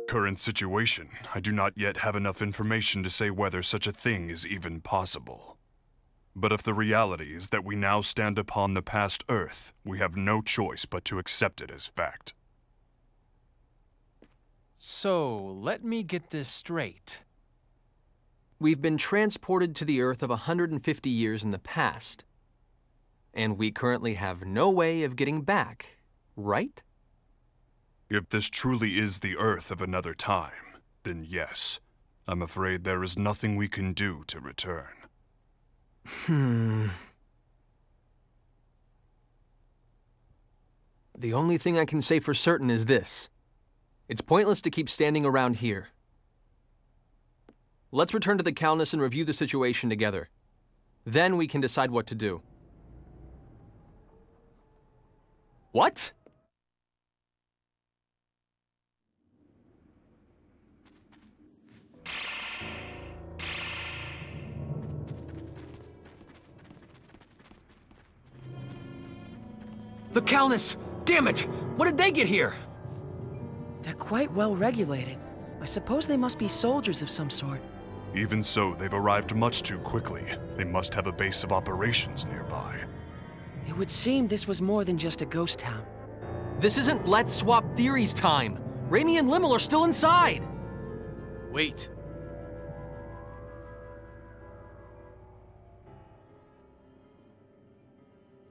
current situation, I do not yet have enough information to say whether such a thing is even possible. But if the reality is that we now stand upon the past Earth, we have no choice but to accept it as fact. So, let me get this straight. We've been transported to the Earth of 150 years in the past. And we currently have no way of getting back, right? If this truly is the Earth of another time, then yes. I'm afraid there is nothing we can do to return. The only thing I can say for certain is this. It's pointless to keep standing around here. Let's return to the Calnus and review the situation together. Then we can decide what to do. What? The Calnus! Damn it! When did they get here? They're quite well regulated. I suppose they must be soldiers of some sort. Even so, they've arrived much too quickly. They must have a base of operations nearby. It would seem this was more than just a ghost town. This isn't Let's Swap Theories time. Reimi and Lymle are still inside. Wait.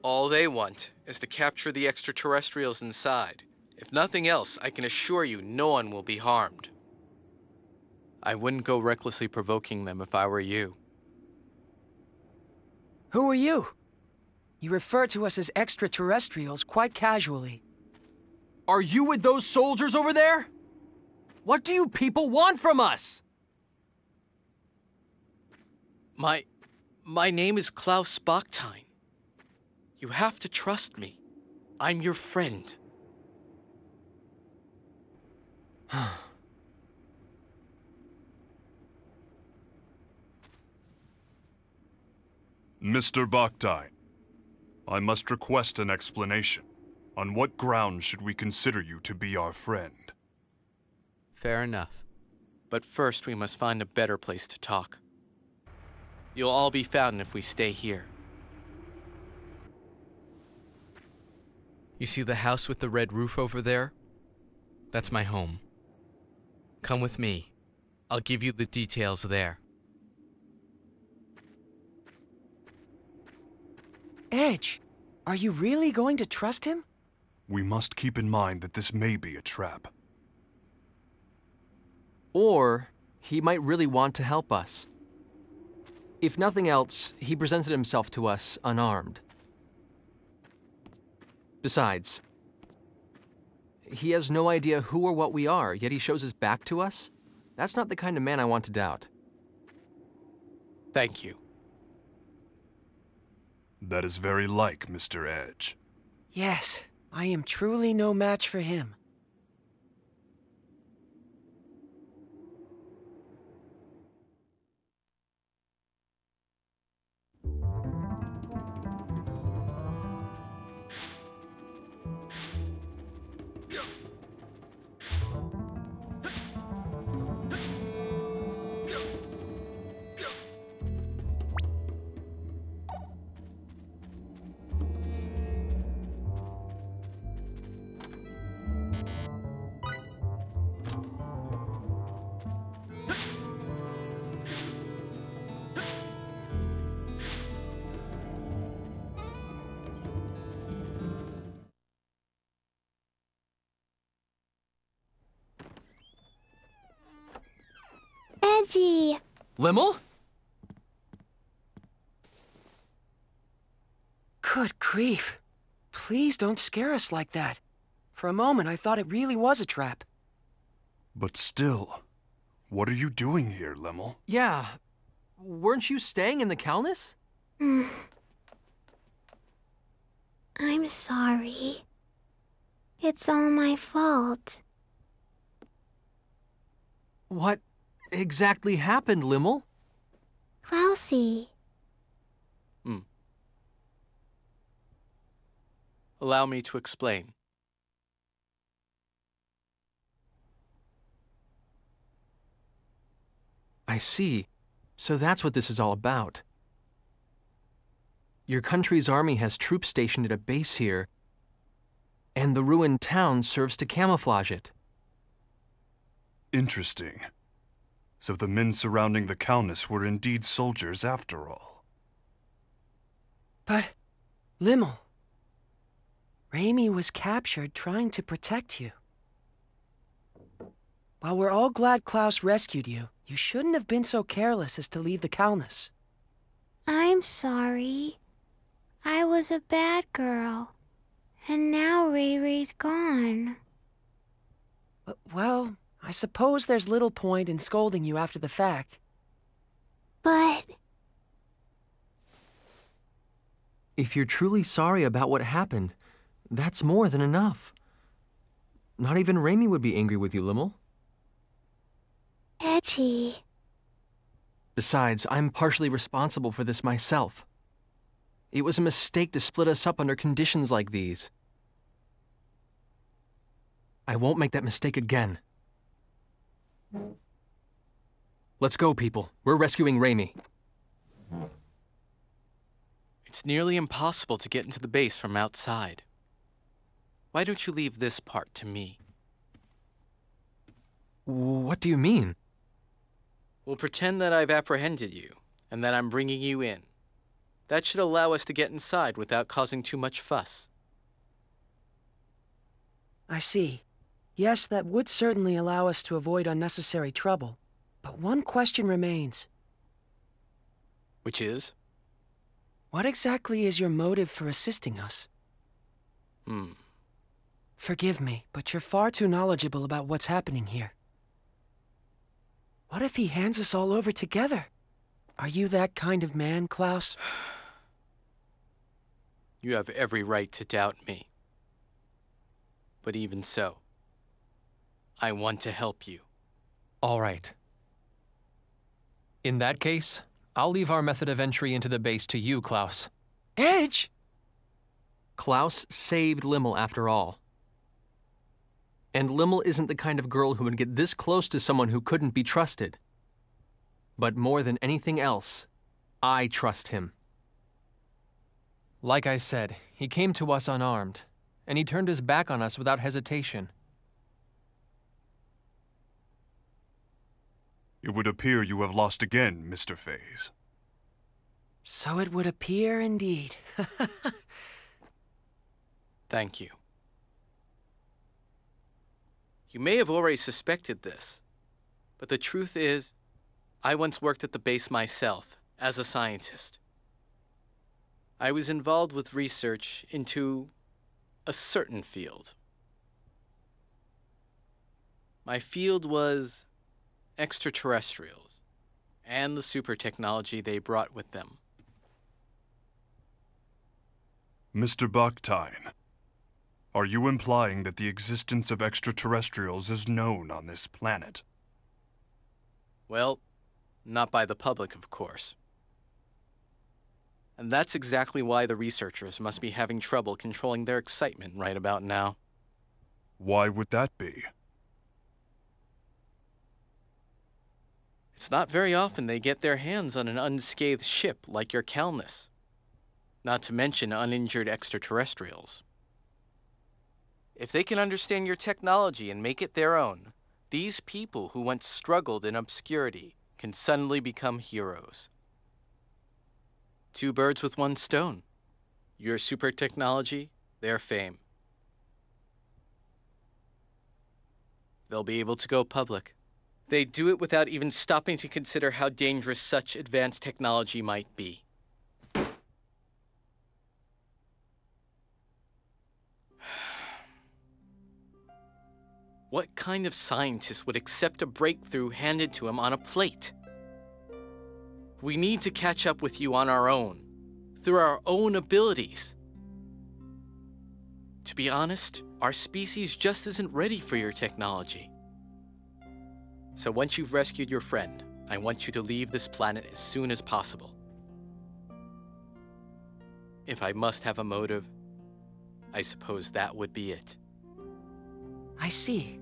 All they want is to capture the extraterrestrials inside. If nothing else, I can assure you no one will be harmed. I wouldn't go recklessly provoking them if I were you. Who are you? You refer to us as extraterrestrials quite casually. Are you with those soldiers over there? What do you people want from us? My name is Klaus Bachstein. You have to trust me. I'm your friend. Mr. Bachstein, I must request an explanation. On what grounds should we consider you to be our friend? Fair enough. But first we must find a better place to talk. You'll all be found if we stay here. You see the house with the red roof over there? That's my home. Come with me. I'll give you the details there. Edge, are you really going to trust him? We must keep in mind that this may be a trap. Or he might really want to help us. If nothing else, he presented himself to us unarmed. Besides, he has no idea who or what we are, yet he shows his back to us? That's not the kind of man I want to doubt. Thank you. That is very like Mr. Edge. Yes, I am truly no match for him. Edgy. Lymle? Good grief. Please don't scare us like that. For a moment, I thought it really was a trap. But still, what are you doing here, Lymle? Yeah. Weren't you staying in the Calnus? I'm sorry. It's all my fault. What exactly happened, Lymle? Klausy. Allow me to explain. I see. So that's what this is all about. Your country's army has troops stationed at a base here, and the ruined town serves to camouflage it. Interesting. So the men surrounding the Countess were indeed soldiers after all. But, Lymle, Reimi was captured trying to protect you. While we're all glad Klaus rescued you, you shouldn't have been so careless as to leave the Countess. I'm sorry. I was a bad girl. And now Ray Ray's gone. Well, I suppose there's little point in scolding you after the fact. But If you're truly sorry about what happened, that's more than enough. Not even Reimi would be angry with you, Lymle. Edgy. Besides, I'm partially responsible for this myself. It was a mistake to split us up under conditions like these. I won't make that mistake again. Let's go, people. We're rescuing Reimi. It's nearly impossible to get into the base from outside. Why don't you leave this part to me? What do you mean? We'll pretend that I've apprehended you, and that I'm bringing you in. That should allow us to get inside without causing too much fuss. I see. Yes, that would certainly allow us to avoid unnecessary trouble. But one question remains. Which is? What exactly is your motive for assisting us? Forgive me, but you're far too knowledgeable about what's happening here. What if he hands us all over together? Are you that kind of man, Klaus? You have every right to doubt me. But even so, I want to help you. All right. In that case, I'll leave our method of entry into the base to you, Klaus. Edge! Klaus saved Lymle after all. And Lymle isn't the kind of girl who would get this close to someone who couldn't be trusted. But more than anything else, I trust him. Like I said, he came to us unarmed, and he turned his back on us without hesitation. It would appear you have lost again, Mr. Faize. So it would appear indeed. Thank you. You may have already suspected this, but the truth is, I once worked at the base myself, as a scientist. I was involved with research into a certain field. My field was extraterrestrials, and the super technology they brought with them. Mr. Bakhtine, are you implying that the existence of extraterrestrials is known on this planet? Well, not by the public, of course. And that's exactly why the researchers must be having trouble controlling their excitement right about now. Why would that be? It's not very often they get their hands on an unscathed ship like your Calnus, not to mention uninjured extraterrestrials. If they can understand your technology and make it their own, these people who once struggled in obscurity can suddenly become heroes. Two birds with one stone. Your super technology, their fame. They'll be able to go public. They do it without even stopping to consider how dangerous such advanced technology might be. What kind of scientist would accept a breakthrough handed to him on a plate? We need to catch up with you on our own, through our own abilities. To be honest, our species just isn't ready for your technology. So once you've rescued your friend, I want you to leave this planet as soon as possible. If I must have a motive, I suppose that would be it. I see.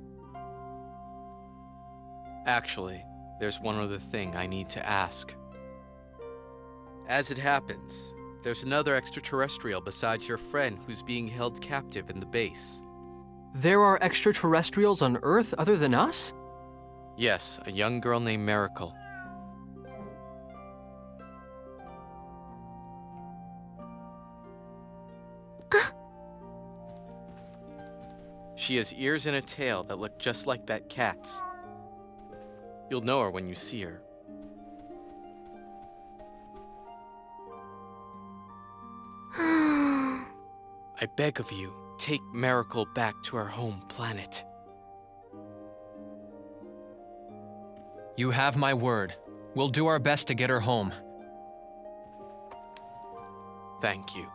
Actually, There's one other thing I need to ask. As it happens, there's another extraterrestrial besides your friend who's being held captive in the base. There are extraterrestrials on Earth other than us? Yes, a young girl named Miracle. She has ears and a tail that look just like that cat's. You'll know her when you see her. I beg of you, take Miracle back to her home planet. You have my word. We'll do our best to get her home. Thank you.